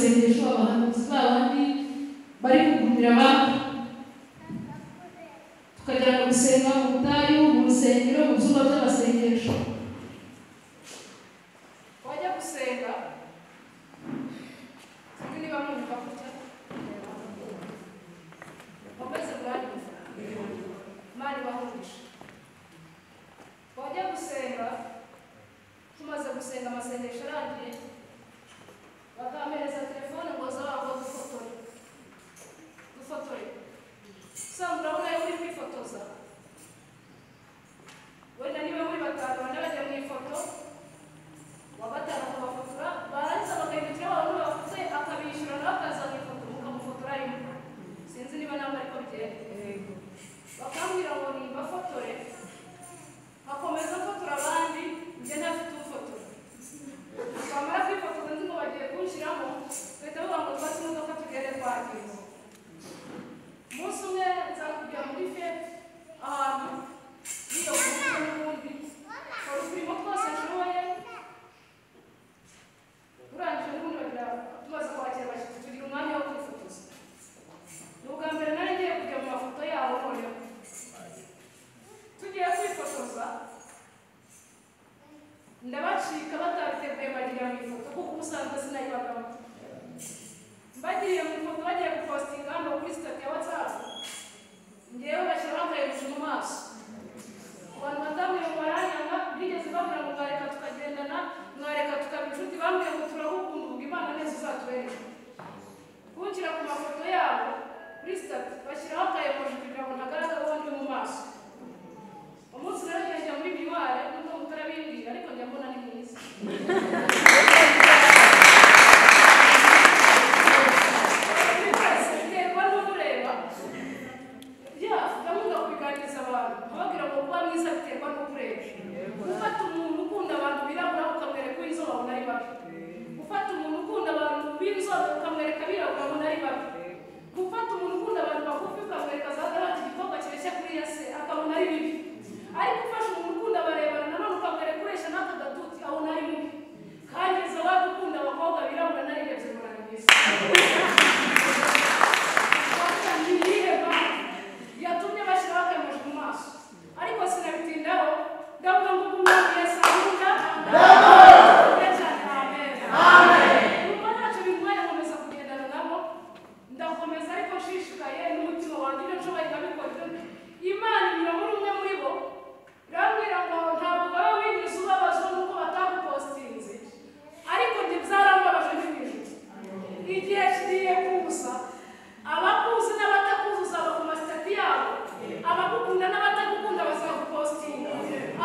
masengesho abahanuzi babandi bari kugumira abantu tukajya gusenga mu butayu mu rusengero mu byumba by'amasengesho wajya gusenga niba mwumva kujya mukomeze mwari mari bahungisha wajya gusenga tumaze gusenga amasengesho arangiye bakamereza telefone ngo zabaho dufotore usanga urabona yo uri kwifotoza wenda niba muri batanu bane bajya mu ifoto wa gatanu akabafotora barangiza bagahindukira abantu bafite akabishyura nawe akaza mu ifoto mukamufotora rimwe sinzi niba nawe ariko bigenda bakambwira ngo nibafotore akomeza afotora abandi njye ntafite ufotora bamara kwifotoza nzi ngo bagiye kunshyiramo bahita bavuga ngo twatse imodoka tugende twagize umunsi umwe nzakujya muri fete ahantu niyo kuvuga n'ubundi hari uturimo twose nshoboye urangije n'ubundi bagira tumaze kwakira abashyitsi tugira umwanya wo kwifotoza ni ubwa mbere nari ngiye kujya mu mafoto yabo noneho tugiye kwifotoza ndabacika batabiteguye bagira mu ifoto kuko ubusanzwe sinayibagamo mbagiriye mu ifoto bagiye gupostinga hano kuri sitati ya WhatsApp ngewe bashyira bakayirusha mu maso abantu batambuye ngo baranyanga bigeze babwira ngo mwareka tukagendana mwareka tukaba inshuti bambwiye ngo turahukunda ubwo Imana neza izatubereka kunshyira ku mafoto yabo kuri sitati bashyiraho akayemoji kugira ngo ntagaragara uwo ndi mu maso umunsi rero njya muri biware nubwo mutarabimbwira ariko njya mbona ni mwiza biterwa n'ureba ndamunda kubiganiriza abantu ababwira ngo kuba mwiza biterwa n'ukureba gufata umuntu ukunda abantu birabura ukamwereka uw'inzobe abona ari babi gufata umuntu ukunda abantu b'inzobe ukamwereka abirabura abona ari babi gufata umuntu ukunda abantu bagufi ukamwereka za darati igikobwa kireshya kuri ya se akabona ari bibi ariko ufashe umuntu ukunda barebana nanone ukamwereka uresha n'aka gatuti abona ari mubi kandi izo waba ukunda abakobwa birabura narirebye mbona ni mwiza yatumye bashyiraho akayemoji mu maso ariko sinabitindaho ndavuga ngo umwami Yesu akunda numva ntacyo bintwaye nkomeza kugendana nabo ndakomeza ariko nshishikaye n'umutima wanjye ibyo nshoboye nkabikora Imana inyura muri umwe muri bo irambwira ngo ntabwo baba wigeze ubabazwa n'uko batagupostinze ariko njye byarambabaje n'ibintu igihe kigiye kuza abakuzi n'abatakuzi uzaba ku masitati yabo abagukunda n'abatagukunda bazagupostinga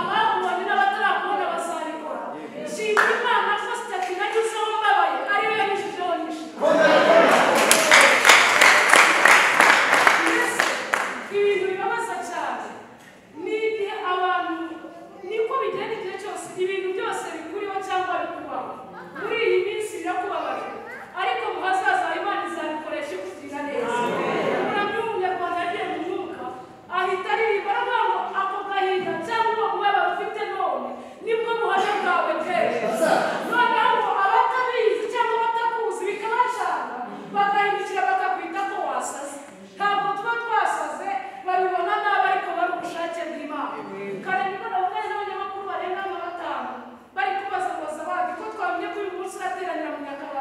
abakubonye n'abatarakubona bazabikora nshimira Imana ko sitati nanyuzeho mbabaye ariyo yanyujijeho nyishima ibintu bibabaza cyane ni igihe abantu niko bigenda igihe cyose ibintu byose bikuriho cyangwa bikubaho muri iyi minsi birakubabaje ariko mu hazaza Imana izabikoresha ikugirira neza uramye umunyarwanda yagiye mu mwuka ahita aririmba aravuga ngo ako gahinda cyangwa umubabaro ufite none nibwo buhamya bwawe bw'ejo noneho abatabizi cyangwa batakuzi bikabacana bagahindukira bakakwita ko wasaze ntabwo tuba twasaze babibona nabi ariko bari ubushake bw'Imana kare niko navuga n'abanyamakuru barenga nka 5 bari kubaza ngo zabandi ko twamenye ko uyu munsi urateranira mu Nyakabanda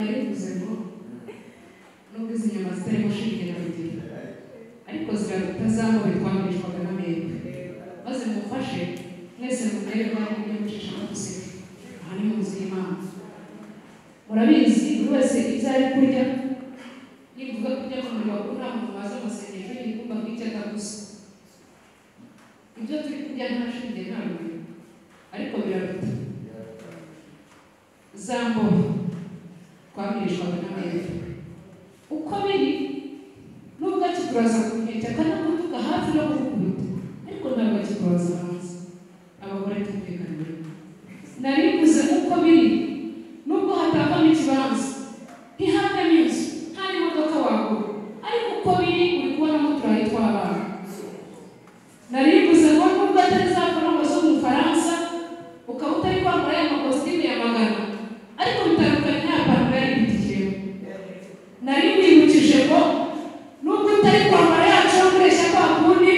Narivuze ngo nubwo izi nyama zitarimo shinge na rugero ariko zitazamure twambishwaga n'amahirwe maze mufashe mwese murebe bari kujya mucisha amaseke aha ni mu nzu y'Imana murabizi buri wese ibyo ari kurya nivuga kurya mu muriro wakuru nta muntu waza amasengesho y'ikumba kw'icyaka gusa ibyo turi kurya nta shinge nta rugero ariko biraruta zambo twabwirishwaga n'amahirwe uko biri nubwo akituraza ku nkeke akanakutuka hafi no kukubita ariko ntabwo akituraza hanze abagore tumvikanye narivuze uko biri nubwo hatavamo ikibanza ntihavemo inzu nta n'imodoka wagura ariko uko biri uri kubonamo turayi tw'abana narivuze ngo nubwo atari za foroma zo mu Bufaransa ukaba utari kwambara ya makositime ya magana ariko bitandukanye nta bantu bari bitikiyemo nari wibukije ngo nubwo utari kwambara yacu yo gukoresha kwa kundi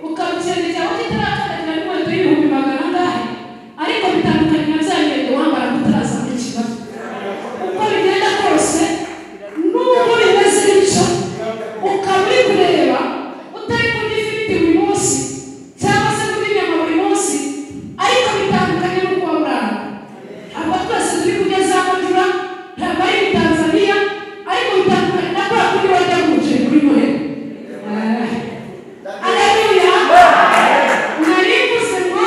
ukabukenera cyangwa kitarakandagira n'inkweto y'ibihumbi magana angahe ariko bitandukanye na bya ngendo wambara utaraza muri kibazo uko bigenda kose nubwo bimeze bityo ukaba uri kureba utari kurya ifiriti buri munsi cyangwa se kurya inyama buri munsi ariko bitandukanye n'uko wamurara ntabwo twese turi kurya za majura ntabwo ari muri Tanzania ariko bitandukanye na kwa kundi wajya mu muceri kuri Noheli Aleluya narivuze ngo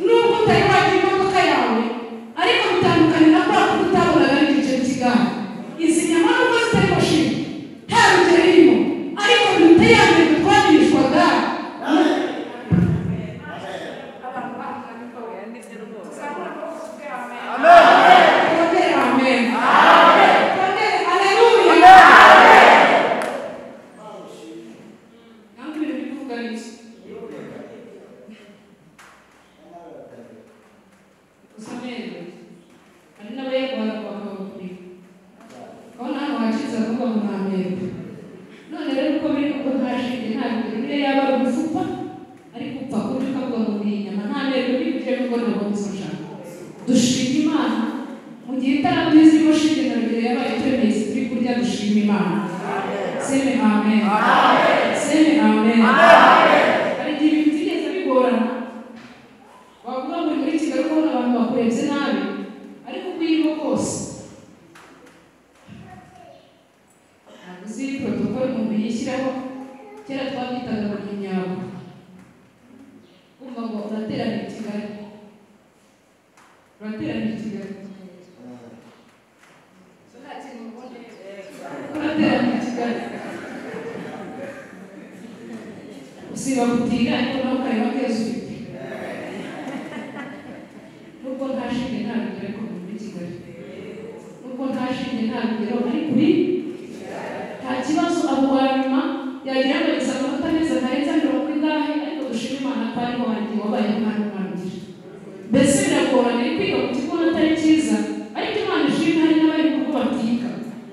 nubwo utari wajya imodoka yawe ariko bitandukanye na kwa kundi utabonaga ari igiceri cy'igare izi nyama nubwo zitari bashinga nta rugero irimo ariko biteye yambere twabirishwaga abantu bahanganye ko yanditse rwose amen dushima Imana mu gihe itaraduhize imushinge na rugero yabaye twemeze turi kurya dushima Imana seme amen seme amen hari igihe ibintu byigeze bigorana wavuga ngo muri Kigali ukabona abantu bakurebye nabi ariko uko irimo kose ntabwo uzi protokole umuntu yishyiraho kera twabyitaga ngo ni imyago kumva ngo urateranira i Kigali urateranira i Kigali urateranira i Kigali usiba kutiga ariko nawe ukareba keza ufite nubwo nta shinge nta rugero ariko muri Kigali nubwo nta shinge nta rugero ari kuri nta kibazo abo wa nyuma yagira ngo yisa amanota meza ntarenza 90 ariko dushima Imana ko ariho wanjye wabaye umwana umwangira mbese biragorana kwiga mu kigo atari cyiza ariko Imana ishimwe hari n'abari kuko batiga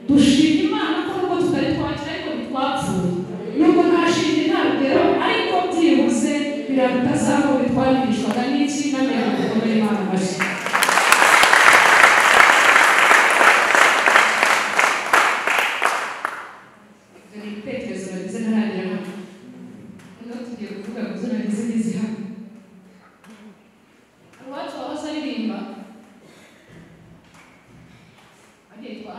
dushima Imana ko nubwo tutari twakira ariko ntitwapfuye nubwo nta shinge nta rugero ariko byibuze birabutazaho bitwabirishwaga n'iki n'amera gukomera Imana amashyi ibyo ni ibitekerezo nagize ntaragira hano noneho tugiye kuvuga ngo zo nagize ngize hano iwacu wahoze aririmba yitwa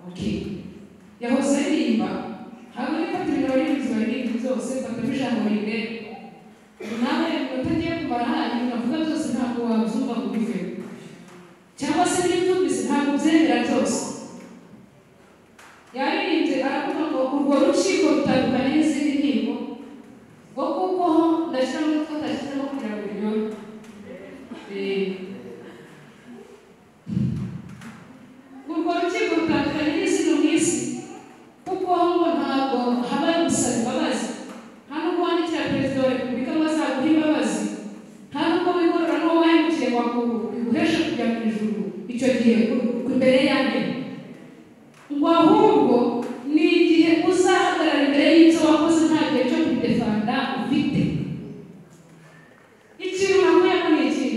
Ange yahoze aririmba ntabwo nifata ibintu baririmbyi baririmba byose mfatamo ijambo rimwe nawe utagiye kumara hano navuga byose ntabwo wabyumva ngo ubiveho cyangwa se n'ibyumvise ntabwo byemera byose yaririmbye aravuga ngo urwo rukiko rutandukanye n'izindi nkiko ngo kuko ndashyiramo utwo atashyizemo kugira ngo biryohe urwo rukiko rutandukanye n'izindi mu isi kuko ngo ntabwo habaye gusaba imbabazi nta nubwo wandikira perezida wa repubulika ngo azaguhe imbabazi nta nubwo wigorora n'uwo wahemukiye waguhesha kujya mu ijuru icyo gihe imbere yanjye ngo ahubwo ni igihe uzahagarara imbere y'ibyo wakoze nta gihe cyo kubidefanda ufite ikintu nakuyemo ni iki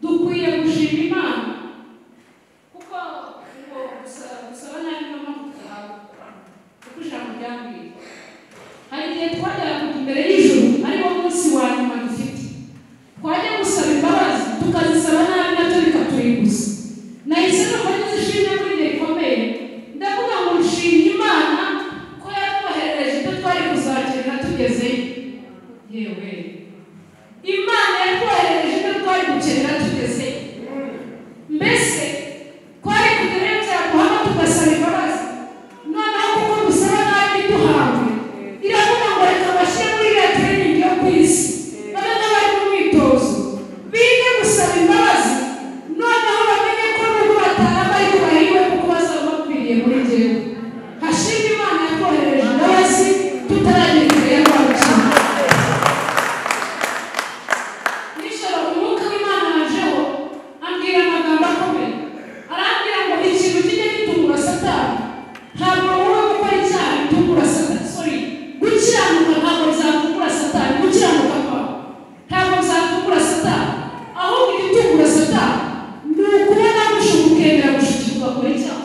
dukwiye gushima tukazisaba nabi nacyo bikaturibuza. Nahise numva nizishimye muri gihe gikomeye ndavuga ngo nshimye Imana ko yatwoherereje ibyo twari kuzakira tugezeyo. Yewe Imana yatwoherereje ibyo twari gukenera tugezeyo. Mbese twari kugerayo byaguhama tugasaba imbabazi, noneho kuko dusaba nabi duhawe iravuga ngo reka bashyire muri iriya training yo ku isi babe n'abari mu myitozo bige gusaba imbabazi, noneho bamenye ko nubwo bataraba ariko bahiriwe kuko bazaba bakwiriye muri njyewe. Hashimwe Imana yatwoherereje imbabazi tutaragera imbere ya rwa rukino. Nijoro umwuka w'Imana yajeho ambwira amagambo akomeye, arambwira ngo ikintu kijya gitungura Satani ntabwo wowe gukora icyaha bitungura Satani, sorry, gukiranuka ntabwo byatungura Satani, gukiranuka kwawe ntabwo byatungura Satani, ahubwo igitungura Satani ni ukubona gushuka ukemera gushukirwa ugakora icyaha.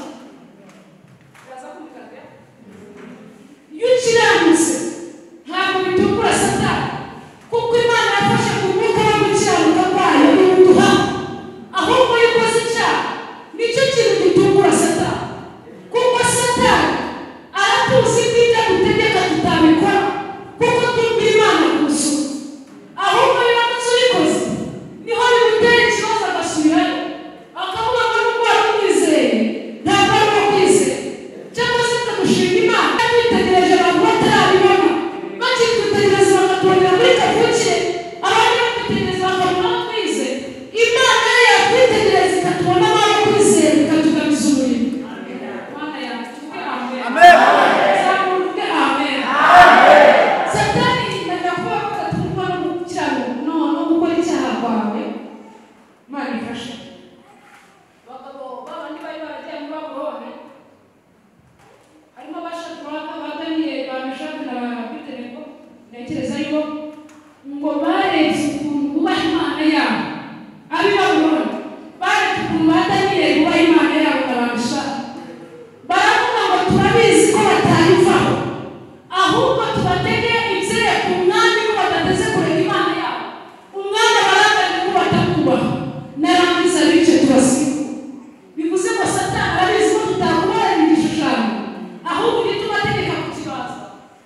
Iyo ukiranutse ntabwo bitungura Satani, kuko Imana yafashe ku mwuka wo gukiranuka kwayo iwuduha, ahubwo iyo ukoze icyaha nicyo kintu gitungura Satani, kuko Satani aratuzi ko ibyo adutegeka tutabikora kuko twumvira Imana kurusha, ahubwo iyo uramutse ubikoze niho bimutera ikibazo agasubirayo akavuga ngo nubwo wari umwizeye ntabwo ari uwo kwizera. Cyangwa se tukadushima Imana twitegereje abantu batarabibona, bakitwitegereza bakatubonera muri kavukire, abandi bakitegereza bakabona aho twizeye. Imana yo yakwitegereza ikatubona aho kwizera ikatugabiza umurimo. Mana yanjye tuvuge amen. Zamuruke amen. Satani ndaga kuba batatungwa no gukiranuka no gukora icyaha kwawe. Imana ifashe bagabo babandi bari baragiye mu Babuloni, harimo Abashaduraka, ba Daniyeli, ba Meshaki na Abedenego. Ntekereza yuko ngo barebye ukuntu bubaha Imana yabo, ab'i Babuloni barebye ukuntu ba Daniyeli bubaha Imana yabo na ba Meshaki, baravuga ngo turabizi ko batayivaho, ahubwo tubatege ibyere ku mwami ko badateze kureka Imana yabo, umwami abarangane ko batakubaha, narangiza bice tubasiga. Bivuze ngo Satani arabizi ko tutakubarira igishushanyo, ahubwo ibyo tubategeka kukibaza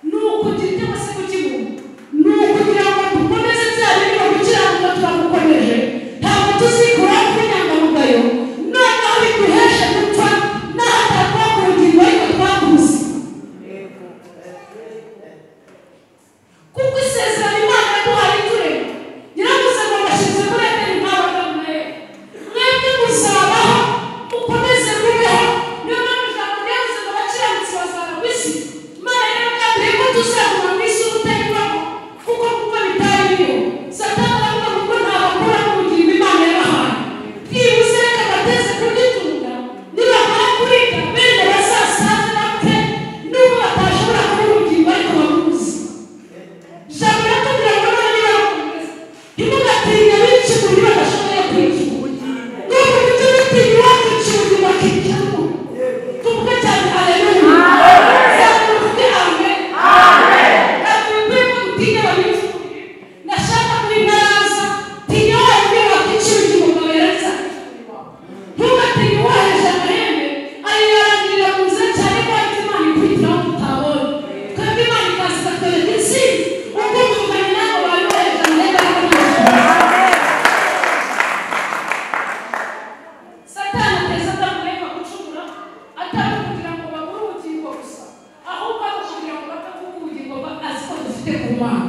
ni ukugira cyangwa se kukibumba, ni ukugira ngo dukomeze bya bintu no gukiranuka turamukomeje, ntabwo tuzikuraho kw'inyangamugayo, noneho biduheshe gupfa n'ahatava ku bugingo ariko twakuze. Kuko isezerano Imana yaduhaye iturema yaravuze ngo bashyize muri Edeni nk'abadamu na Eva, mwebwe muzabaho mukomeze mubeho. Niyo mpamvu ijambo ryavuze ngo abakiranutsi bazaba ku isi. Imana yarababwiye ko tuzaguma mu isi ubutayivamo kuko bitari biriho. Satani aravuga ngo ntabakura mu bugingo Imana yabahaye, byibuze reka bateze kugitunga, nibamara kuriga bene bazasaze bapfe nubwo batashobora kubona ubugingo ariko babuze. Ijambo riratubwira ngo none niba bakomeza ntimugatinye bica uburyo badashoboye kwica, n'ubu buryo bitinya uwakica ubuzima akicamo. Tuvuge cyane haleluya. Zamuruke amen. Ntabwo bikwiye ko dutinya ababica umubiri. Ndashaka muri ntaraza tinya wabwe wakica ubugingo bwawe yarazakicurwa. Ntugatinye uwohereje amahembe ayarangirira mu nzira cyane ko ahita Imana ikwitiraho tutabonye. Twebwe Imana ikaza ikatwereka intsinzi ubwo muvuganye n'abo bari bohereje amahembe ariko Satani ateza Adamu na Eva gucumura, atari ukugira ngo babure ubugingo gusa, ahubwo ari ukugira ngo bapfe kuko ubugingo azi ko dufite ku Mana.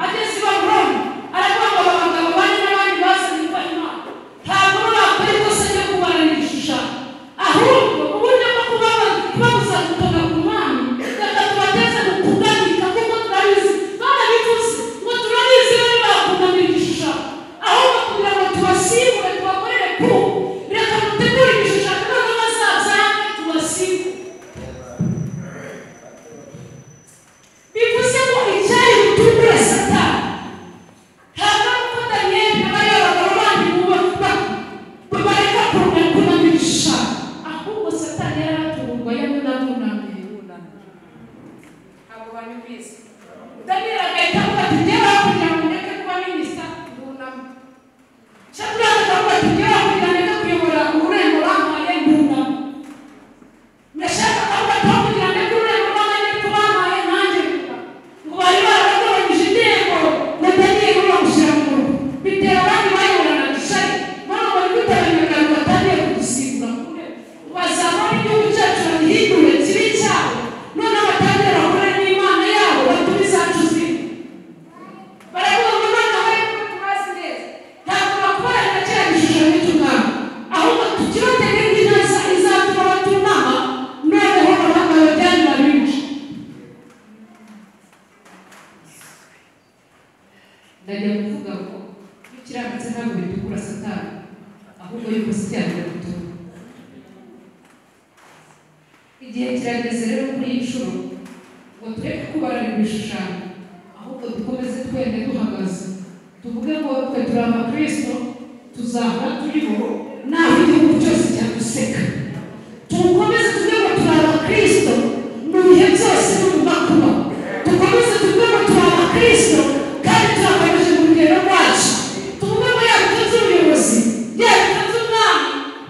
Ageze i Babuloni aravuga ngo aba bagabo bane n'abandi bazanye kubaha Imana ntabwo bakora ikosa ryo kubarana igishushanyo, ahubwo uburyo bwo kubabuza gutonda ku Mana reka tubateze mu kuganika, kuko turabizi barabivuze ngo turabizi bari bakunamira igishushanyo, ahubwo kugira ngo tubasibure tubakorere ku reka dutegure igishushanyo noneho bazabyange tubasibure. Bivuze ngo icyari butungure Satani ntabwo ari uko Daniyeli n'abari abagabo bandi bareka kunamira igishushanyo, ahubwo Satani yaratungwa yamunamye. Ntabwo babibizi. Daniyeli agahita avuga ati njyewe kugira ngo ndeke kuba minisita ndunama. Shadraka igishushanyo cy'umwami ahubwo tukibatege nk'intasa izatuma batunama noneho abahanga bajyane babice. Ndagira kuvuga ngo kiramutse ntabwo bitukura Satani ahubwo yuko Satani yagutura. Igihe kirageze rero muri iyi nshuro ngo tureke kubarana ibishushanyo ahubwo dukomeze twende duhagaze tuvuge ngo twe turi abakristo tuzahora turiho naho igihugu cyose cyaduseka. Tukomeze tuvuge ngo turi abakristo mu bihe byose no mu makuba. Tukomeze tuvuge ngo turi abakristo kandi turakomeje mu rugendo rwacu. Tuvuge ngo yaba ibyo by'ubuyobozi, yaba ibyo by'umwami,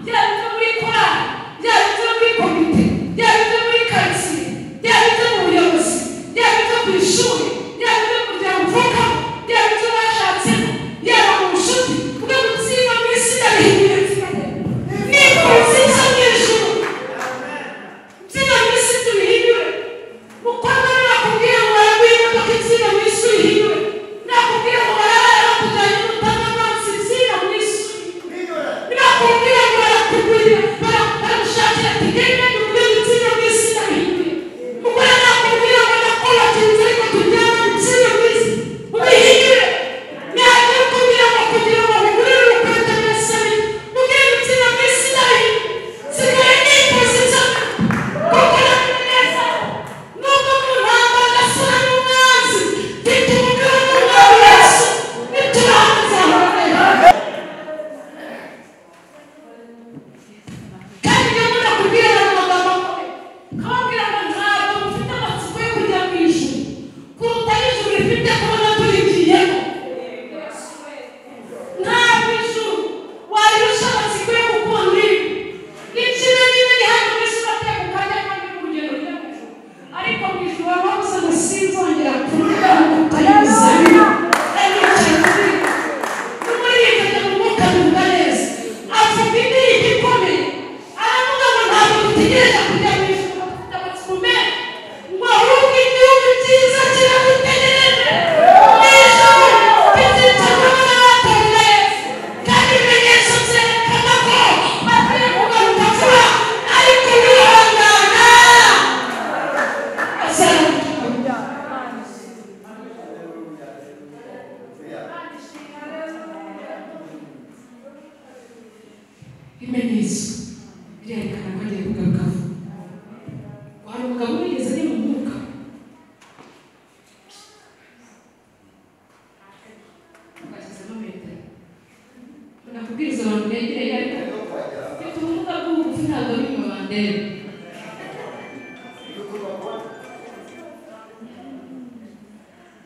yaba ibyo muri korali, yaba ibyo muri komite, yaba ibyo muri karitsiye, yaba ibyo mu buyobozi, yaba ibyo ku ishuri, yaba ibyo mu muryango uvuka, yaba ibyo bashatsemo, yaba mu nshuti, ubwo gutsinda mu isi ndabihiye niko nziza mu ijuru. Nzina mu isi tubihinyure. Mukobwa nakubwira ngo waraguye imodoka insina mu isi uyihinyure. Nakubwira ngo barabara bakujyanye n'utanga amazi insina mu isi. Nakubwira ngo barakugurira baragushakira tigenda n'ubwo insina mu isi ndabihinyure. Mugore nakubwira ngo nakubakira inzu ariko turyama insina mu isi ubihinyure. Naje kubwira ngo kugira ngo bugurire urukweto n'isabune mubwire insina mu isi ndabihinyure. Sigaye nikoze cyane kuko neza nubwo mu ntambara ndasura n'umwanzi mfite umugabo n'umwami Yesu niturangiza kandi iyo umuntu akubwira amagambo akomeye akababwira ngo ntabwo mufite amatsiko yo kujya mu ijuru kuruta ijuru rifite kubona turigiyemo. Ntabwo ijuru wayirusha amatsiko yo gukunda ibi ikime n'ibiri hano mu isi bateka ukajya kandi mu rugendo rujya mu ijuru ariko mu ijuru waba wabuze ngo sinzongera kuvuga ngo utayibuzanira aricaye kuri n'umuririmbyi ajya mu mwuka bivuga neza avuga indirimbo ikomeye aravuga ngo ntabwo dutegereje kujya mu ijuru bafite amatsiko menshi ngo ahubwo igihugu cyiza kiradutegereje mu ijuru kizicarwamo n'abatowe na Yesu kandi ibimenyetso byerekana ko bagiye kugaruka vuba ariko wihangana azarabikora. Ibimenyetso birerekana ko agiye kugaruka vuba. Hari umugabo wigeze ajya mu mwuka bashyizemo metero nakubwiriza abantu begereye ariko mfite ubumuga bw'ubugufi ntabwo ari inyuma bandeba.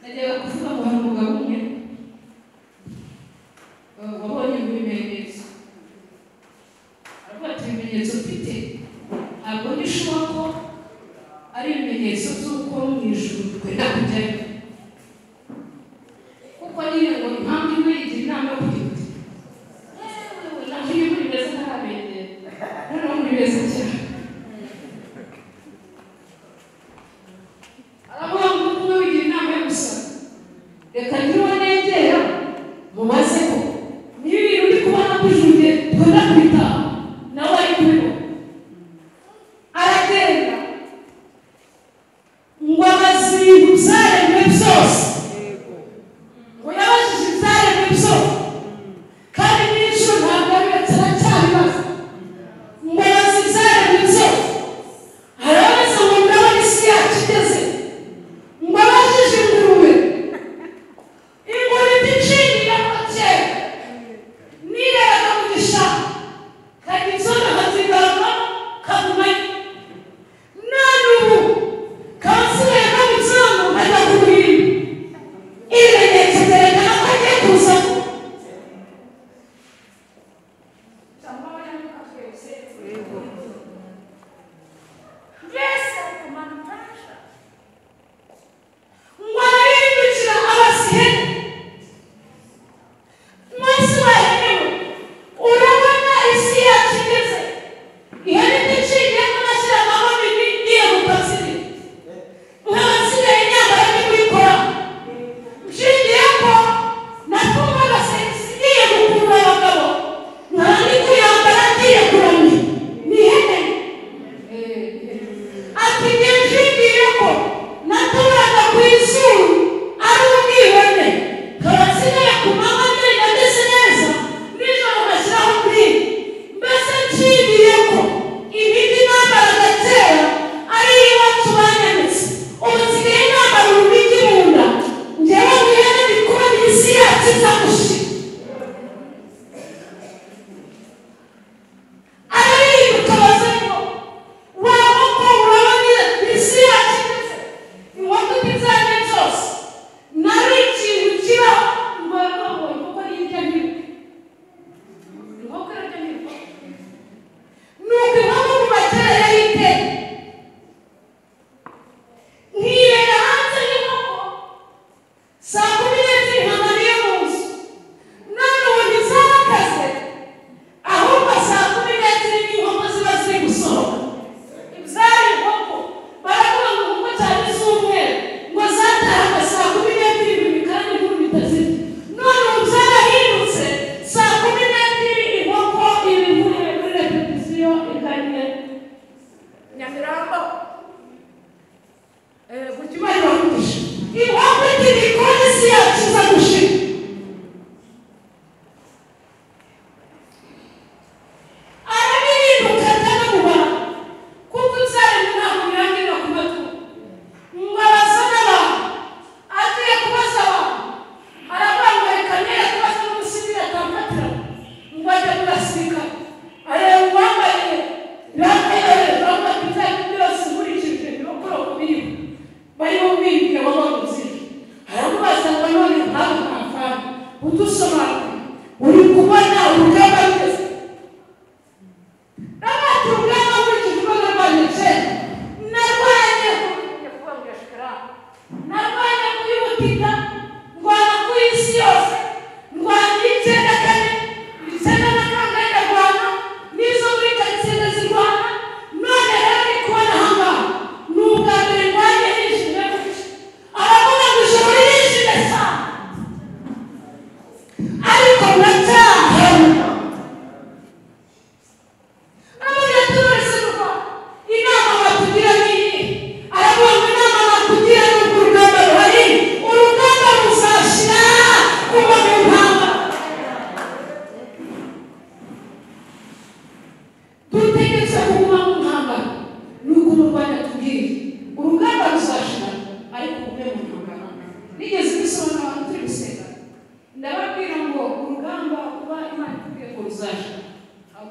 Nagiye kuvuga ngo hari umugabo umwe wabonye mu bimenyetso aravuga ati ibimenyetso mfite ntabwo ndishuba ko ari ibimenyetso by'uko mu ijuru twenda kujyayo kuko nyine ngo impamvu imwe igira inama yo kugira uti naho iyo muri beza ntarabegera noneho muri beza cyane. Aravuga ngo umwe wigira inama yo gusaba reka ngire uwo negera mubaze ko niba ibintu uri kubona ko ijuru twenda kubitaha nawe ari kubibona. Aragenda ngo abaze ibintu byaremwe byose ngo yabajije ibyaremwe byose kandi n'inshuro ntabwo abiretse aracyabibaza ngo abaze ibyaremwe byose arabaza ngo ndabona isi yacu igeze ngo abajije ingurube ingurube iciriye ko kera nireraga mu gishanga kandi inzoga nkazigarama kagumayo none ubu kansigaye no mu cyondo nkajya ku buriri ibimenyetso byerekana ko agiye kuzamo. Mbese ngo arahindukira abaza ihene umunsi wahenewe urabona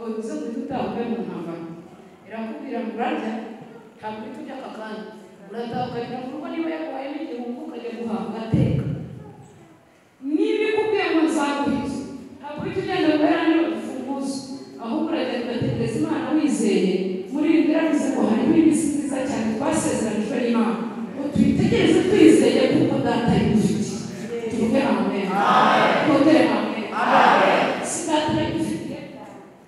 bivuze ngo utavuye mu ntambara irakubwira ngo urarya ntabwo uhita ujya aka kanya urataha ukajya mu rugo niba yaguhaye n'igihumbi ukajya guhaha ugateka niba ikubwiye ngo nzaguhize ntabwo uhita ugenda ngo yaranire urufunguzo ahubwo uragenda ugategereza Imana wizeye muri ibi biravuze ngo hariho iminsi nziza cyane twasezeranijwe n'Imana ngo tuyitegereze twizeye kuko data yidufitiye tuvuge amen twongere amen si data yidufitiye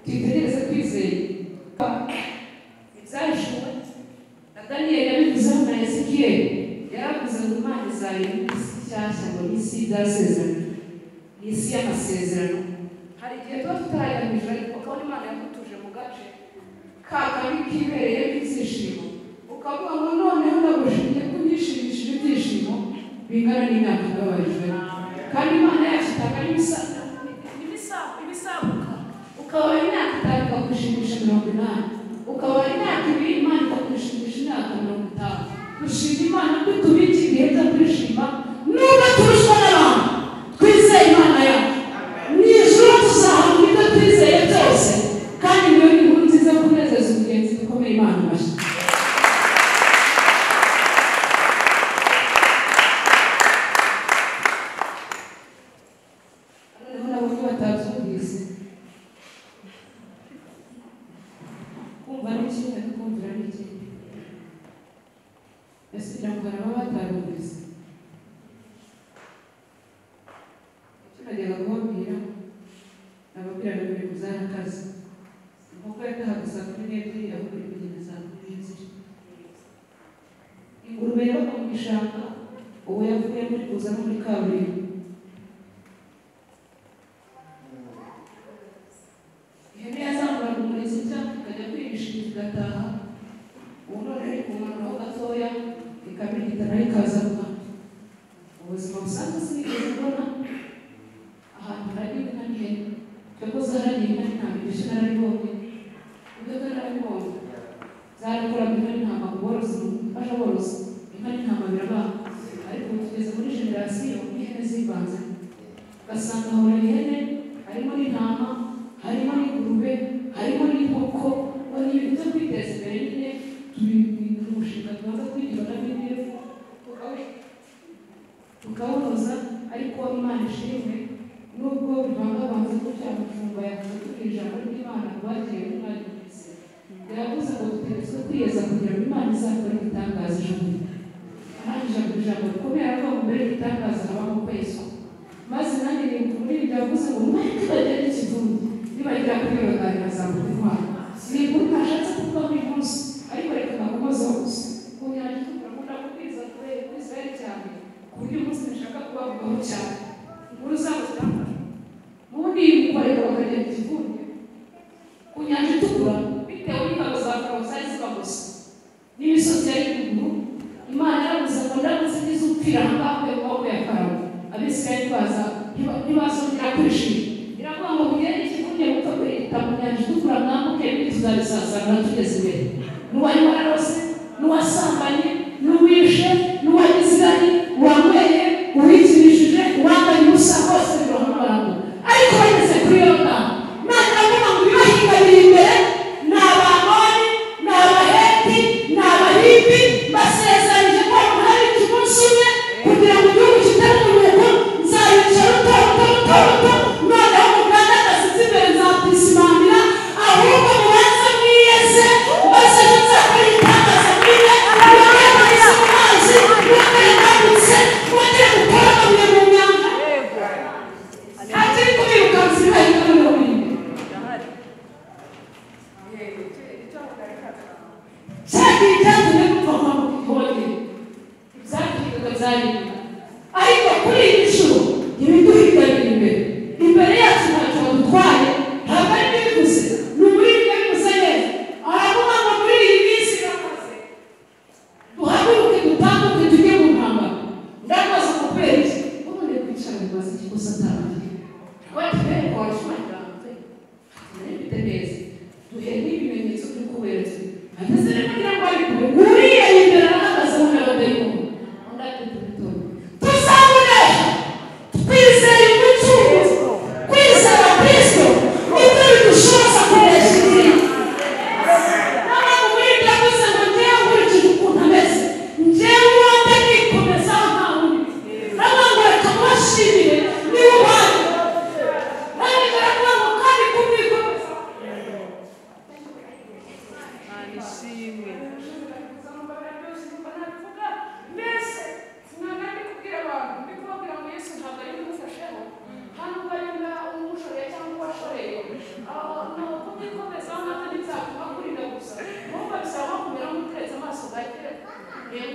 tuyitegereze twizeye ibyahishuwe na Daniyeli yabivuzeho na Ezekiyeli yaravuze ngo Imana izarema isi nshyashya ngo ni isi y'ibyasezeranijwe ni isi y'amasezerano hari igihe tuba tutarayagamije ariko ukabona Imana yakutuje mu gace kakandi kibereye ibyishimo ukavuga ngo noneho ndagushimiye ko unyishimishije ibyishimo bingana n'imyaka ndababarijwe kandi Imana yacu itanga n'ibisabuka ukabara imyaka 5 ikagushimisha 80 ukabara imyaka 2 Imana ikagushimisha imyaka 50 dushima Imana ko tubiki ibihe byo kwishima nubwo turusha n'abantu twizeye Imana yacu n'ijuru tuzahabwa ibyo twizeye byose kandi niyo ni inkuru nziza yo kunezeza umugenzi dukomeye Imana amashyi noneho nabo batabyumvise kumva ni kimwe kumvira ni ikindi ese kugira ngo baba batarumvise icyo najyaga kubabwira ababwira ngo biri kuzana akazi inkoko yatahaga saa 12 ahubwo iri kugenda saa 12 ingurube yabaga mu gishanga uwo yavuye muri kuza no muri kaburimbo ihene yazamuraga umurizo cyangwa ikajya kwirishiriza igataha ubu none ari kumanuraho gatoya ikabirigita nayo ikaza rwanda ubuzima busanzwe sinigeze mbona ahantu hari inka n'ihene cyangwa zahariye inka n'intama ibyo narabibonye ibyo narabibonye zarakuraga inka n'intama ngo borozi bafasha borozi inka n'intama birabaha ariko tugeze muri generasiyo ihene zivanze ugasanga hahora ihene harimo n'intama harimo n'ingurube harimo n'inkoko ni ibintu byo kwiteza imbere nyine tubibwira umushinga tubanza kwigira na BDF tukawunoza ariko Imana ishimwe nubwo bibangabanze ko cyamufungwa yavuze ko ijambo ry'Imana rwagiye n'umwanya wese yavuze ngo dutegetswe kwiyeza kugira ngo Imana izakore igitangaza ijambo arangije ijambo rikomeye ko mbere y'igitangaza habaho kwezwa maze nanjye ni muri ibyo yavuze ngo mwari bagenda ikivundi nibagira kubiroganira zamuka intwara ni inkuru ntashatse kuvuga muri munsi ariko reka nakumozaho gusa ku nyanja tukunda kubwiriza kuri Israel cyane ku buryo umunsi nashaka kubavugaho cyane inkuru zabo ziramfasha ubundi mukoreka bakagenda ikivundi ku nyanja itukura bitewe n'ingabo za Farawo zari zibagusa n'imisozi yari ruguru Imana yaravuze ngo ndamutse ngize upfira ahangaha mu maboko ya Farawo Abisirayeli ntibazongera kwishima iravuga ngo mugende ikivundi muto kwita mu nyanja itukura mwambuke ibindi tuzabisasana tugeze imbere n'uwari wararose n'uwasambanye n'uwishe n'uwagize irari uwanyweye uwikirishije uwambaye ubusa bose biroha n'abantu ariko bageze kuri Yorodani Imana iravuga ngo ibibahinga biri imbere ni Abamoni ni Abaheti ni Abahivi basezeranyije ko hari umunsi umwe kugira ngo igihugu kitari umunuko nzayicara utoto noneho mugandagazi z'imbere nzatisimamira ahubwo mubanza mwiyeze maze nzakora igitangaza mwine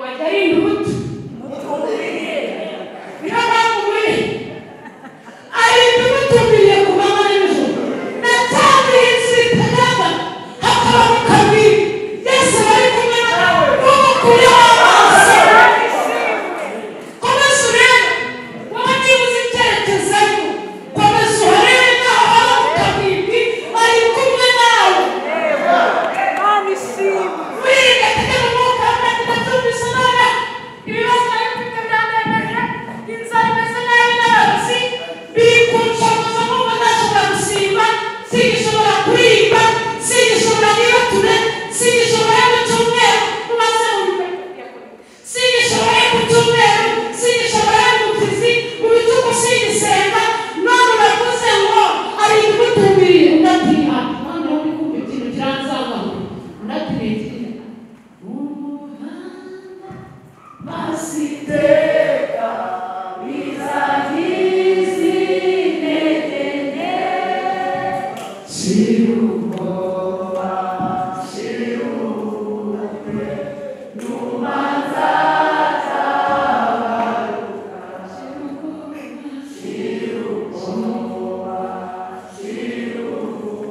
wajya arinda umuto niyo mpamvu muri arinda umutumbiriye ku manywa n'ijoro natanze inzira itagamba hakaba mu kabiri Yesu bari kumwe nawe n'umukureho amaso komeza urebe wowe niba uzi icyerekezayo komeza uharebe naho haba mu kabiri ari kumwe nawe wiga tegera umwuka ndatumvise none ibibazo nari mfite byandemeje inzara imeze nabi n'abarozi bikuncokoza nk'uko ntashobora gusimba singishobora kuririmba singishobora nibature singishobora mu cyumweru mumaze singishobora mu cyumweru singishobora mu kizi mu bitugu singisenga none uravuze ngo ari igutumbiriye undatiha none uri kumva ikintu kiranzangaho undatirengera Masiteka bizagizi netene Shirukoba shiruke Numanza tabaruka Shirukoba shiruke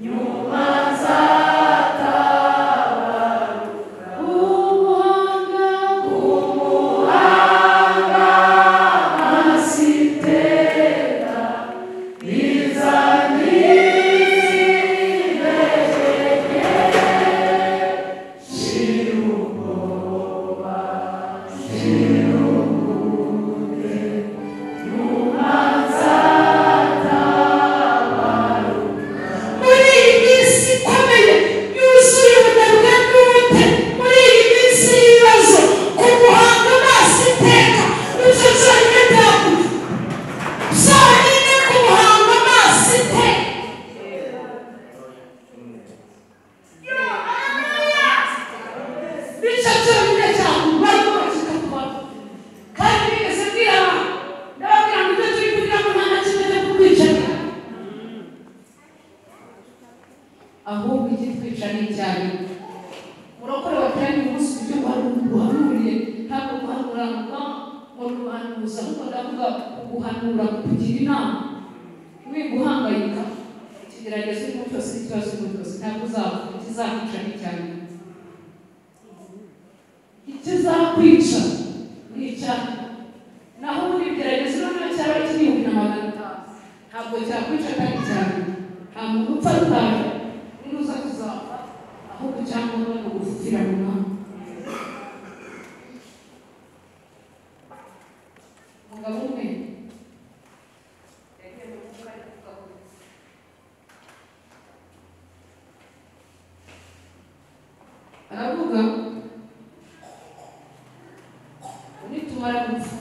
Numanza ahubwo igitwica n'icyayi murokore wateranye umunsi buryo buhanuriye ntabwo guhanura ngo ruhanuza ahubwo ndavuga guhanura kugira inama wiguhangayika ikigeragezo urimo cyose n'ikibazo urimo cyose ntabwo uzapfa ikizakwica n'icyayi ikizakwica n'icyayi naho ubundi ibigeragezo noneho cyaba ari ik'ibihumbi na magana atanu ntabwo cyakwica kandi cyane nta muntu upfa rutaje nuza kuzapfa ahubwo cyangwa no gufutira runaka umugabo umwe aravuga nitumara gupfa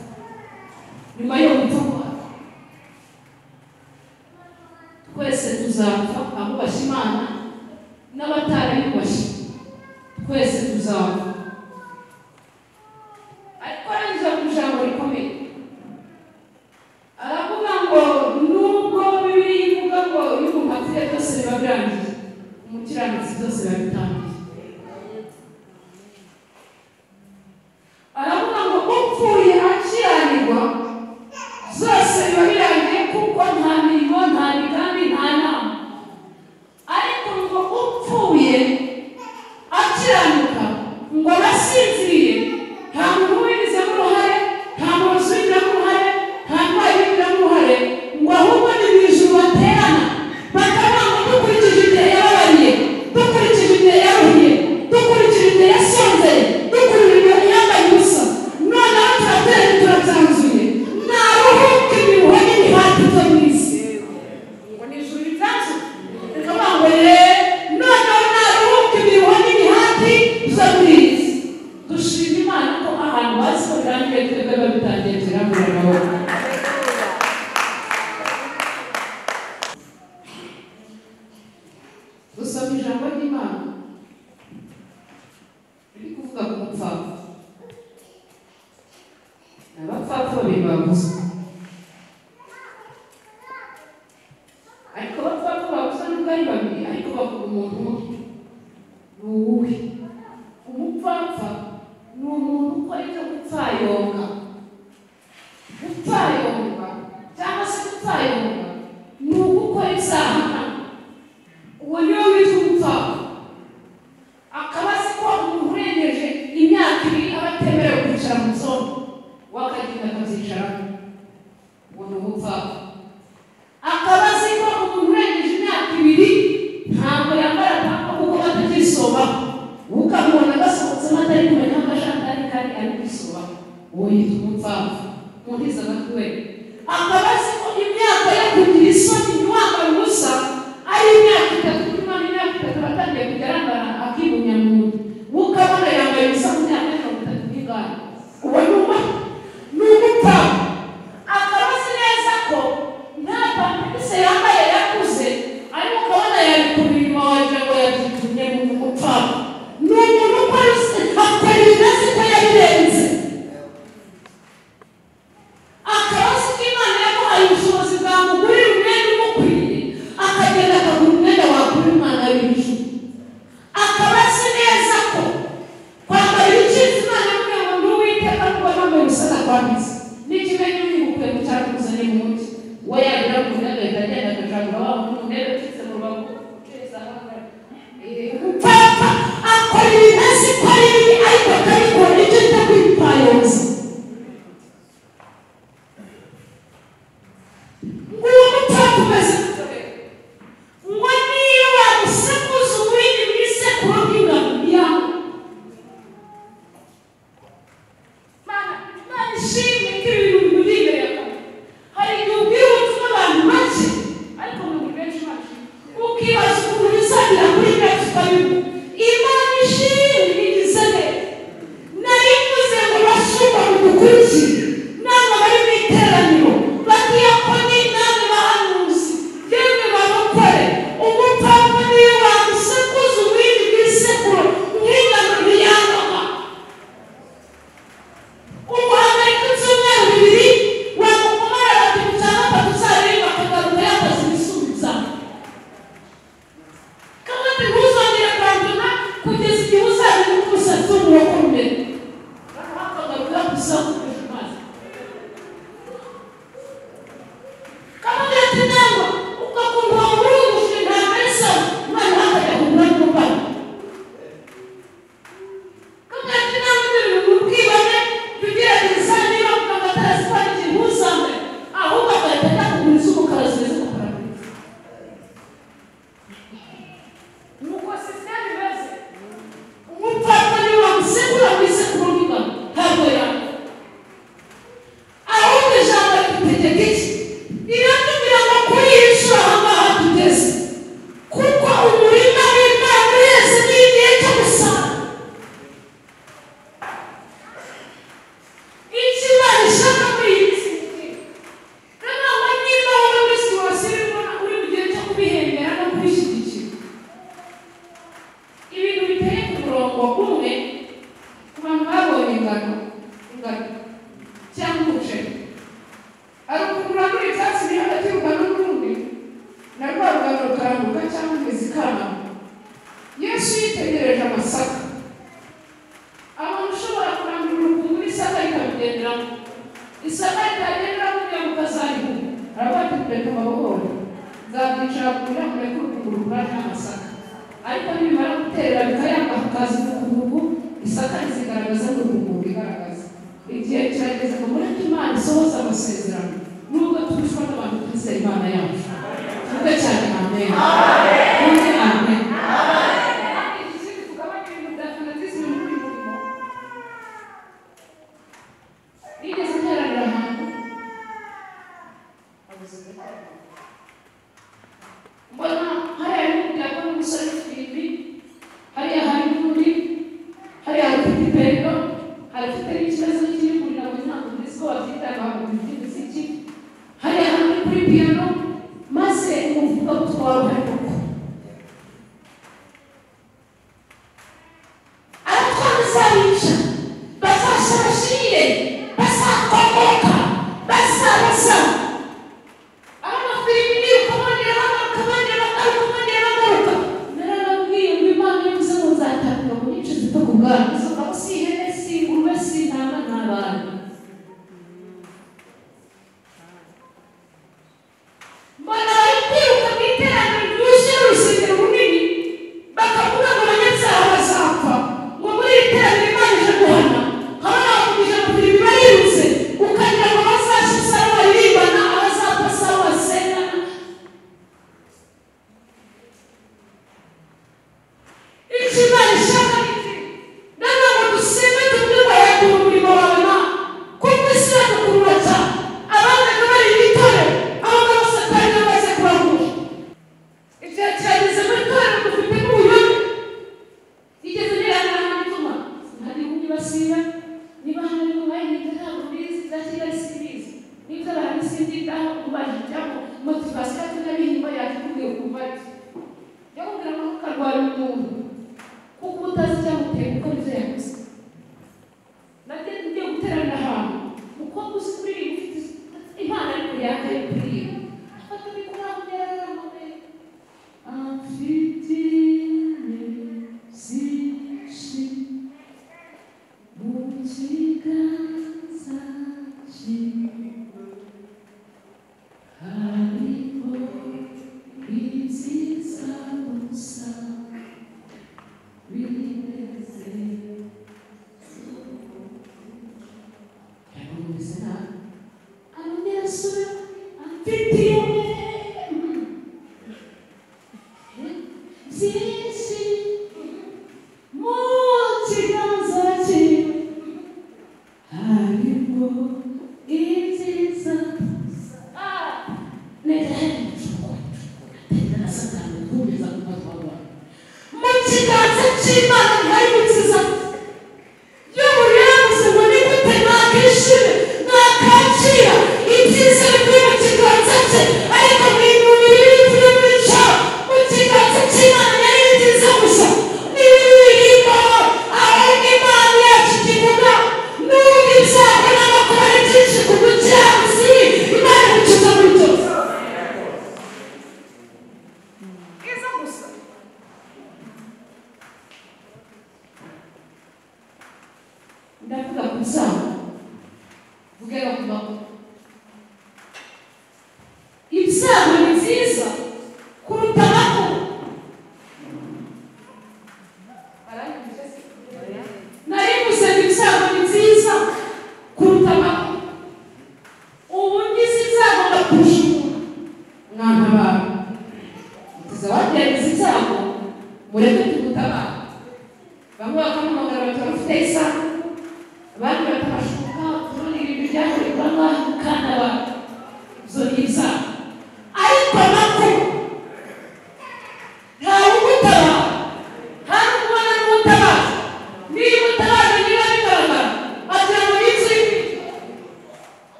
nyuma yo gupfa twese tuzapfa abubashye Imana n'abatarayubashye twese tuzapfa ariko arangije ku ijambo rikomeye aravuga ngo nubwo Bibiliya ivuga ngo iyo umuntu apfuye byose biba birangiye umukiranutsi byose biba bitangiye aravuga ngo upfuye akiranirwa zose biba birangiye kuko nta mirimo nta migambi nta nama ariko ngo upfuye akiranuka ngo arasinziriye nta muntu ubigizemo uruhare nta muntu usubiramo uruhare nta ntwari ubigiramo uruhare ngo ahubwo ni mu ijuru baterana bakavuga ngo dukurikije igihe yababariye dukurikije igihe yaruhiye dukurikije igihe yasonzeye dukurikije igihe yambaye ubusa noneho turateranye turabyanzuye ntaruhuke imiruho n'imihati byo mu isi ngo ni ijuru ribyanzuye rikavuga ngo noneho ntaruhuke imiruho n'imihati byo mu isi dushima Imana ko ahantu hasi ko birangiye twebwe biba bitangiye turambura amaboko gusoma ijambo ry'Imana riri kuvuga ku mupfapfa abapfapfa babiri bavuze ariko abapfapfa bavuze nubwo ari babiri ariko bavuga umuntu umwe ni uwuhe umupfapfa muhiza abatwe akaba azi ko imyaka yo kugira isoni ntiwambaye ubusa ari imyaka 3 nyuma y'imyaka 3 batangiye kugaragara akibunya mu ukabona yambaye ubusa mu myaka 30 n'ingana uwo n'umupfa akaba azi neza ko nta pamperse yambaye yakuze ariko ukabona yari ku mirimo waje ngo yagitumye mu mupfa n'umuntu ukoze akora ibibazo ko yabirenze akabazo k'Imana yamuhaye ubushobozi bwamugurira umwenda umukwiriye akagenda akagura umwenda wagura umwana w'ijuru akaba azi neza ko kwambara ibicitse Imana yamubwiye ngo n'uwiteka kuba nambaye ubusa nakwambitse n'ikimenyi uyibukuye mu cyaro kuzanye mu mugi we yagira ngo agahita agenda agacagura wa muntu ndebe ucitse mu rubavu ucitse umupfapfa akora ibintu ko ari bibi ariko akabikora icyo bita kwipfayonza nguwo mupfapfa umeze ngo niyo wamusekuza umurindi mu isekuru bw'ingano yawe Mana ishimwe ko ibintu bimuri imbere yawe hari igihe ubwira ubutumwa abantu bake ariko mu benshi bacu ukibaza ukuntu bizagira kuri benshi ukabibu Imana ishimwe igize neza nari mvuze ngo bashumba mudukurikire namwe bari mu iteraniro bakiyakoni namwe bahanuzi yemwe babakore umupfapfa niyo wamusekuza umurindi bw'isekuru nk'ingano ntiyanoga umuhagarika ibyumweru 2 wamukomara bati mu cya gatatu uzareba akagaruka yakoze ibisubiza kandi ntuzongere kwandura kugeza igihe uzabona uko umusatsi w'umwuka umeze akagaruka gusa kukurusha amazi kandi ati ntabwo ugakunda uwo muri uyu mushinga ari sawa Imana hakajya kugura n'umubano kandi ati ntabwo ibintu ubwibone tugerageza niba muganga atarazikwandikira ntuzambe ahubwo agahita ajya kugura iz'umukara zimeze nka paradizo nuko sisiteme imeze umupfapfa niwe wamusekura mu isekuru bw'ingano ntabwo yanga ahubwo ijambo rigutegeka iki riratubwira ngo kuri iyi nshuro aha ngaha tugeze kuko umurima w'Imana wese ni igihe cyo gusarura icyo Imana ishaka muri iyi minsi ni iki nanone niba wowe muri situwasiyo uri mu gihe cyo kubihembera no kubishyigikira ibintu biteye ku murongo umwe ku bantu babonye ingano cyangwa umuceri ari ukugura muri ibyatsi biri hagati y'urugano n'urundi na rwa rugano rukarambuka cyangwa imizi ikamanuka Yesu yitegereje amasaka abantu ushobora kurambura urukungu n'isaka rikabigenderamo isaka ritagenderamo kugira ngo utazarihuha aravuga ati reka mbabohore nzabyicara kugira ngo ureke urukungu rugurane n'amasaka ariko nibimara guterera bikayanga hakaza urukungu isaka rizigaragaza n'urukungu rigaragaza igihe kirageze ngo mureke Imana isohoza amasezerano nubwo tubishwa n'abantu twizeye Imana yacu tuvuge cyane amen tuvuge amen ikindi tugabanya ibintu bya fanatisme muri uyu murimo nigeze nteranira ahantu mbona hariya n'umuryango n'umusore w'ifimbi hariya hari n'undi hariya hari ufite ipendo hari ufite n'ikibazo cy'imvura ngo ntabwo nzi ko babyita abantu by'imiziki hariya hari kuri piyano maze umuvuga utwara uhari koko abatwara uzabica bazasha bashire bazakomoka bazabaza abana filimi niruka bongera bagaruka bongera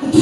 Utu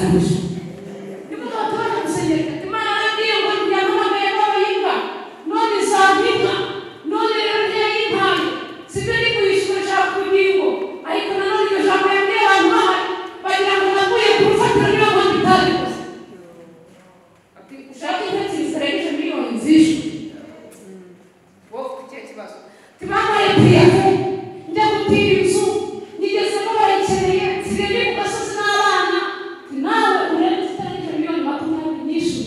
kurusha niko twaje gusengera Imana yagiye ngo yahamagaye abayinga none izabika none rero ntiyayimpaye sibyo ndi kuyishura nshaka kugingo ariko nanone iryo jambo yabwiye abantu bahari bagira ngo navuye ku rufatiro niyo ngo nditabikoze ati ushaka intebe zisirayije miliyoni zishwe wowe ufite ikibazo tibabaye priyavu njya gutira inzu nigezemo barayikeneye nsigaye ku gasozi n'abana nawe urebe zitarangije miliyoni 20 nyinshi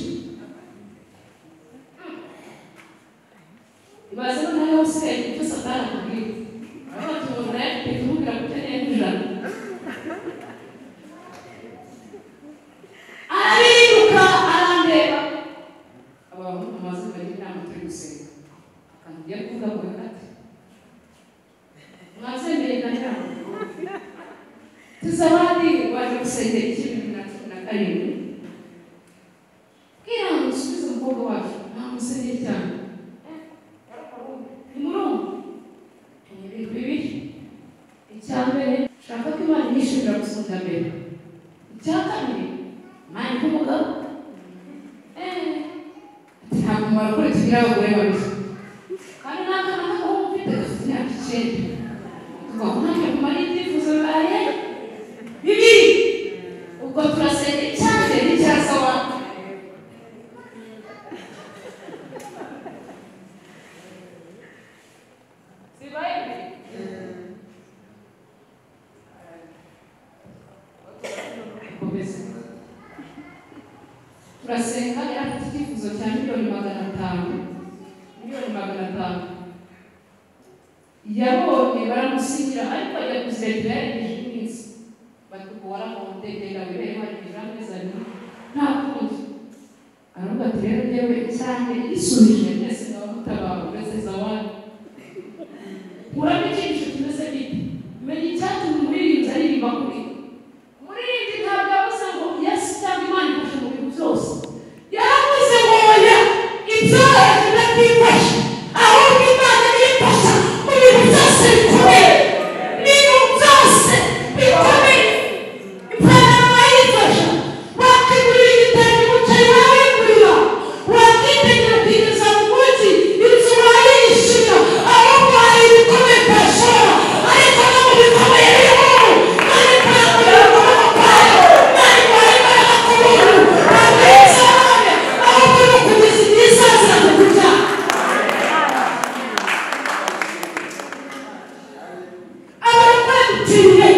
ibaze no nawe usigaye icyo satani akubwira ariko tubona yafite kumubwira ko ukeneye nk'ijana ariruka arandeba abantu amaze bagira inama turi gusenga kandi ugiye kuvuga ngo ati mwazemeye kanama tuzabandi waje gusengera ikintu na karindwi bwira ngo usubize umukobwa wacu nta musengere cyane ni murongo ibintu bibiri icya mbere shaka ko Imana yishimira gusumba mbere icya kabiri mani nk'umugabo ntabwo mwarakora tugira abagore babiri kandi n'akana k'agahungu ufite gafite imyaka 9 tugahunamye kumara ibyifuzo bibaye bibiri ubwo turasengera icya mbere n'icyaza wawe zibaye turasenga yarafite icyifuzo cya miliyoni 500 yabonye baramusinyira ariko ajya kuzirengera yaregeje iminsi batukubara mu ndegera wibere waregeje amezi abiri nta kundi aravuga ati rero njyewe cyane isubije mwese ngabamutabaro mbese zawadi urabona ikintu kimeze giti menya icyatumye umuririmbyi aririmba kuri umuririmbyi ntabwo yavuze ngo yesu cyangwa Imana ifashe mu bintu byose yaravuze ngo oya ibyoroheje ndabyifashe ahubwo Imana niyifasha mu bintu byose bikomeye ibintu byose bikomeye ipantaro wayifasha wakigurira igitenge umuceri wawigurira wakitegera ukigeza mu mujyi inzu wayishyura ahubwo hari ibikomeye utashobora ariko no mu bikomeye biriho kandi ntabwo bikomeye kwayo ntabwo wayibara ku buntu ntabwo yizahabe ahubwo ni ukugeza igihe izazira mu kurya abarokore dutiriye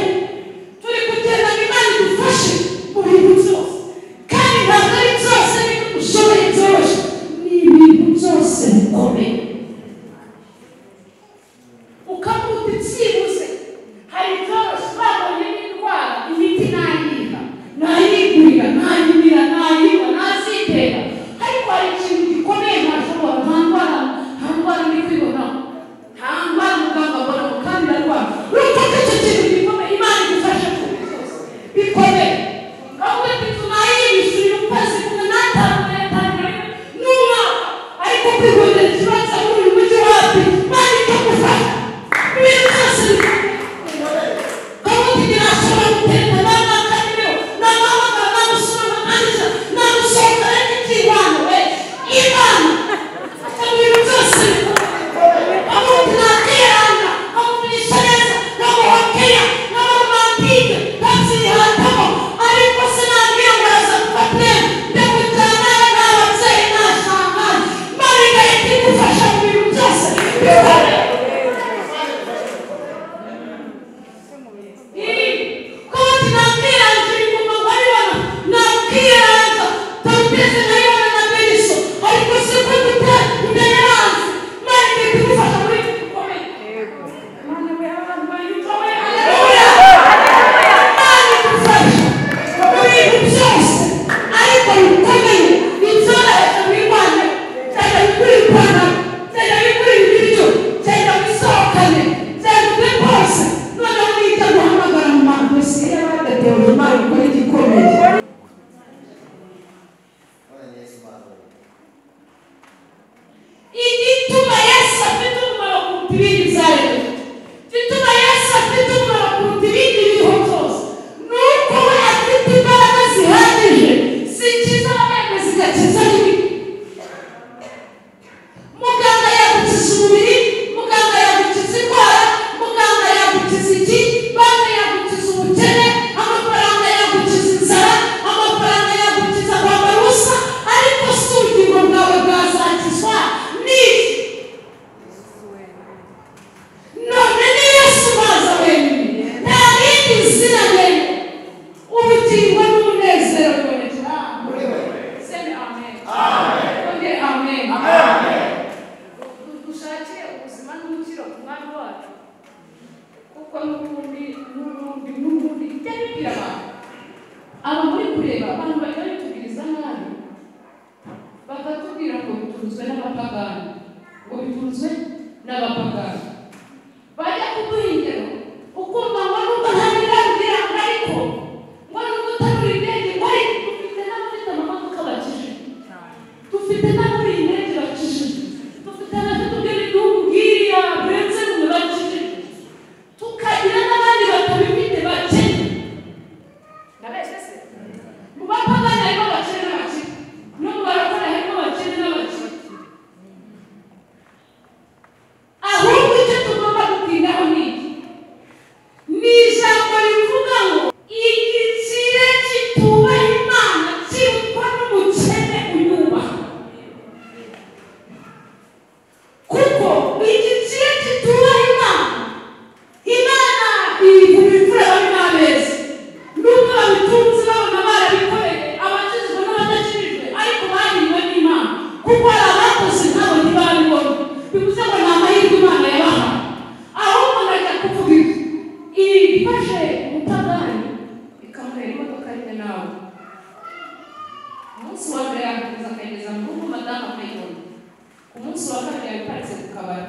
turi kugenda ngo Imana idufashe mu bintu byose kandi ntabwo ari byose n'ibintu ushoboye byoroshye ni ibintu byose bikomeye ukavuga byibuze hari byoroshye babonye n'indwara imiti nayiha nayigurira nayimira nayiba nazitera ariko hari ikintu gikomeye ntashobora nta ndwara ndi kwibonaho nta ndwara muganga abona mu kandi arwara urumva ko icyo kintu gikomeye Imana idufashe mu bintu byose bikomeye ahubwo inzu nayibishyurira ukwezi kumwe n'atanu n'atanu n'umwaka ariko kwigondera ikibazo muri uyu mujyi wapi Imana ikagufasha ibintu byose bikomeye kabuti nashobora gutenda n'akanimero n'amahanga n'amusoma n'anisa n'amusohoka n'ikibano we Imana ifasha mu bintu byose bikomeye kabuti nakiranga kamuvugisha neza kamuhokera n'amaromantike kazihatamo ariko sinabwira ngo araza gufata ndamujyana n'ababyeyi n'ashangazi Imana igahita igufasha mu bintu byose bikomeye kandi nakwirangira ingoma baribona nakwiranza tabiteze nkayibona na beriso ariko siko gute imbere yanze Imana igahita igufasha muri ibyo bikomeye Imana we abantu bayikomeye haleluya Imana igufasha mu bintu byose ariko bikomeye ibyoroheje mwibane cyangwa bikuri ipantaro cyangwa bikuri ibiryo cyangwa bisohokane cyangwa ube bose noneho nijya guhamagara mu madosi y'abadatewe Imana ikora igikomeye igituma Yesu afite umumaro kuruta ibindi byaremwe igituma Yesu afite umumaro kuruta ibindi biriho byose ni uko we afite imbaraga zihagije n'ubundi byabibwira abantu aba muri kureba abantu bajya bitubwiriza nabi bakatubwira ngo bitunzwe n'abapagani ngo bitunzwe n'abapagani bajya kuduha ingero ukumva ngo nubwo ntabirabwira ariko ngo nubwo utarura indege ngo ariko dufite n'abafite amamodoka bakijije dufite n'aburi indege bakijije dufite n'abafite ubw'igihugu bwiriya burenze rumwe bakijije tukagira n'abandi batabifite bakene nabeshe se mu bapagani harimo abakene n'abakire no mu barokore harimo abakene n'abakire ahubwo icyo tugomba gutindaho ni ijambo rivuga ngo igitsire kitubaha Imana kirutwa n'umukene uyubaha kuko igitsire kitubaha Imana ivuga imfura bari n'abeza nubwo babitunze babona barabikoreye abakijijwe n'abadakijijwe ariko bahiriwe n'Imana kuko hari abakoze nabo ntibabibona bivuze ngo ni amahirwe Imana yabaha ahubwo ndajya kuvuga ibi ifashe umupagani ikamuhera imodoka rimwe nawe umunsi wa mbere yakomeza akageza mu rugo madamu akayibona ku munsi wa kabiri yabiparitse ku kabari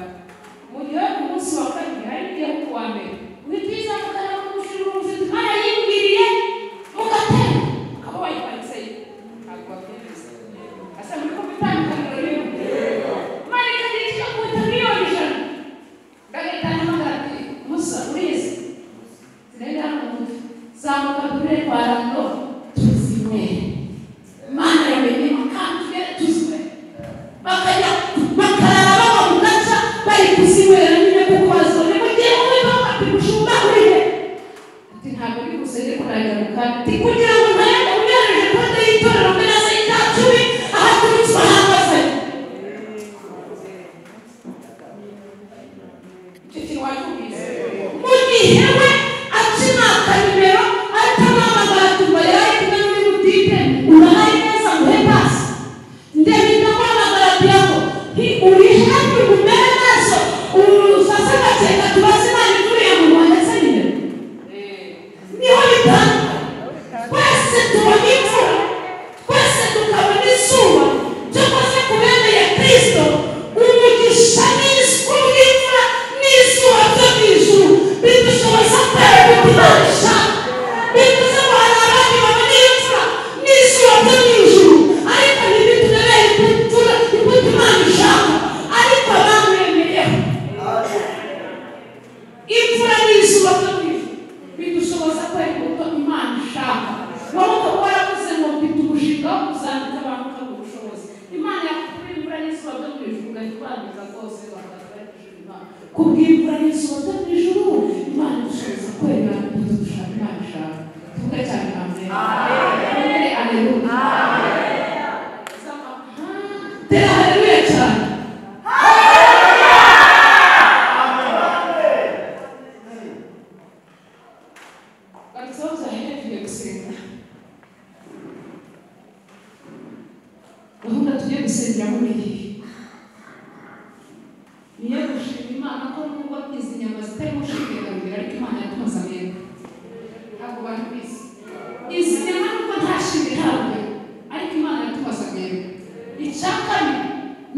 mu gihe ku munsi wa kabiri hari n'igihe ku wa mbere uhitiza mugana kumushira umufite Imana yimbwiriye mugatera ukaba wayiparitse ntabwo wabyemeza asa muri ko bitandukaniro rero Imana ikagira icyo kuwita miliyoni 100 ngagahitana amagati musa urizi sinari hano mugufi zamuka dure kwa rando tuzime Imana yamenye kandi tuzime bakajya bakarara baba mu gaca bari kuzinywera nyine kuko bazibone mu gihe umwe bafata umushumba urihe ati ntabwo uri busenge kurangira mu kandi ati kugira ngo ntayenda uyohereje kode y'itorero mbere se icyacumi ahaturitswe ahagaze icyo kintu wacyumvise mu gihe we akimaka nimero atamuhamagara tumva yari kumwe muri butike urahari neza muhe pasi ndebita muhamagara diyago uri hafi umere maso usase gacenga tubaze Imana ituriye mu Rwanda se nimero niho bitanga twese tubona imvura twese tukabona izuba cyokoze kubereye Kristo umugisha n'imvura n'izuba byo mu ijuru bidushoboza kwera Imana ishaka bivuze ngo hari abandi babona imvura n'izuba byo mu ijuru ariko ntibiturebere imvura Imana ishaka ariko bamwemeyeho imvura n'izuba byo mu ijuru bidushoboza kwera Imana ishaka wowe ukaba waravuze ngo mfite umushinga wo kuzandika abantu ukaguha ubushobozi Imana yakubwira imvura n'izuba byo mu ijuru ugahita ubangiza rwose bakatwereka Imana kubw'imvura n'izuba byo mu ijuru Imana idushoboza kwera ibyo dushaka Imana ishaka tuvuge cyane amen amen aleluya tera haleluya cyane Gatoza tugiye gusenga gahunda tugiye gusengera muri iyi niyo gushima Imana ko nubwo izi nyama zitarimo shinge ariko Imana yatumaze ameza ntabwo bantu bizi izi nyama nubwo nta shinge ntabwo ariko Imana yatumaze ameza icya kabiri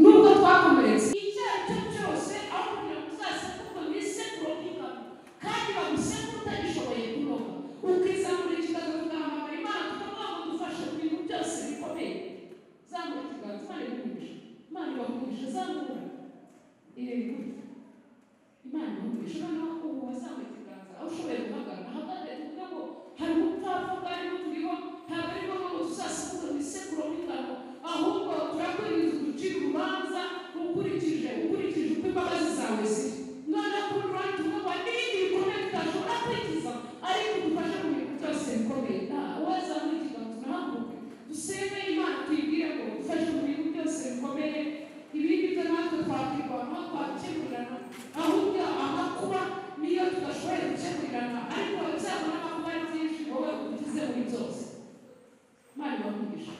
nubwo twakomeretse icyaha cyo cyose aho kugira ngo uzasekure mu isekuro y'ingano kandi bagusekure utagishoboye kunoga ukizamura ikiganza tugahamagara Imana tukavuga ngo dufashe mu bintu byose bikomeye zamura ikiganza Imana igumisha Imana ibagumisha zamura Imana ibagumisha noneho ubu wazamuye ikiganza aho ushoboye guhagarara ahagaze tuvuga ngo hari ubupfapfa bwari buturiho ntabwo ari ngombwa ngo tuzasekure mu isekuro y'ingano ahubwo turakwiriza